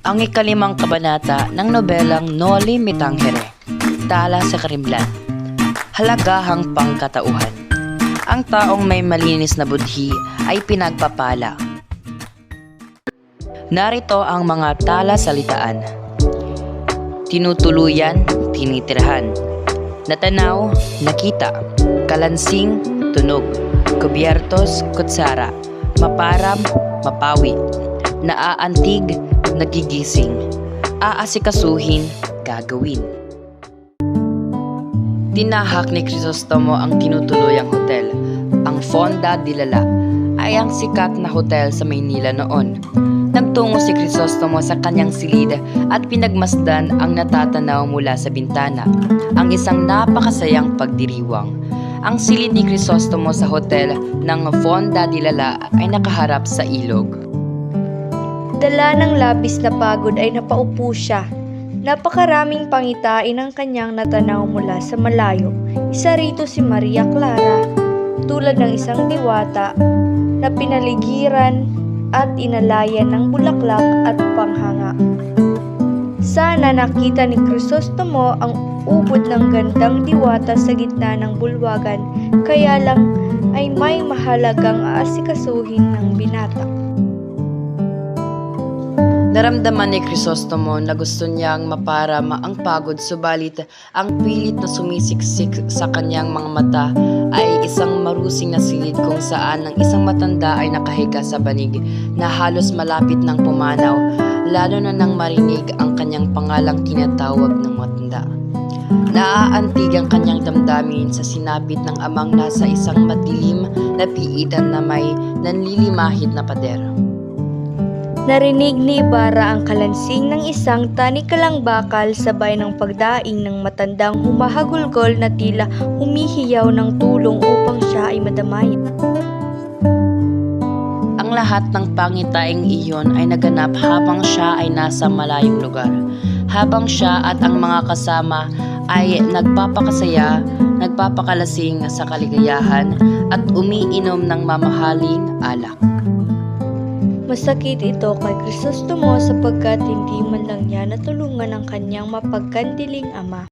Ang ikalimang kabanata ng nobelang Noli Me Tangere, Tala sa Karimlan. Halagahang pangkatauhan. Ang taong may malinis na budhi ay pinagpapala. Narito ang mga tala salitaan. Tinutuluyan, tinitirhan. Natanaw, nakita. Kalansing, tunog. Kubyertos, kutsara. Maparam, mapawi. Naaantig, nagigising. Aasikasuhin, gagawin. Tinahak ni Crisostomo ang tinutuluyang hotel. Ang Fonda di Lala ay ang sikat na hotel sa Maynila noon. Nagtungo si Crisostomo sa kanyang silid at pinagmasdan ang natatanaw mula sa bintana, ang isang napakasayang pagdiriwang. Ang silid ni Crisostomo sa hotel ng Fonda di Lala ay nakaharap sa ilog. Dala ng labis na pagod ay napaupo siya. Napakaraming pangitain ang kanyang natanaw mula sa malayo. Isa rito si Maria Clara, tulad ng isang diwata na pinaligiran at inalayan ng bulaklak at panghanga. Sana nakita ni Crisostomo ang ubod ng gandang diwata sa gitna ng bulwagan, kaya lang ay may mahalagang aasikasuhin ng binata. Naramdaman ni Crisostomo na gusto niyang maparama ang pagod, subalit ang pilit na sumisiksik sa kanyang mga mata ay isang marusing na silid kung saan ang isang matanda ay nakahiga sa banig na halos malapit ng pumanaw, lalo na nang marinig ang kanyang pangalang tinatawag ng matanda. Naaantig ang kanyang damdamin sa sinapit ng amang nasa isang madilim na piitan na may nanlilimahid na pader. Narinig ni Ibarra ang kalansing ng isang tanikalang bakal sabay ng pagdaing ng matandang humahagulgol na tila humihiyaw ng tulong upang siya ay madamayan. Ang lahat ng pangitaing iyon ay naganap habang siya ay nasa malayong lugar. Habang siya at ang mga kasama ay nagpapakasaya, nagpapakalasing sa kaligayahan at umiinom ng mamahaling alak. Masakit ito kay Crisostomo sapagkat hindi man lang niya natulungan ang kanyang mapagkandiling ama.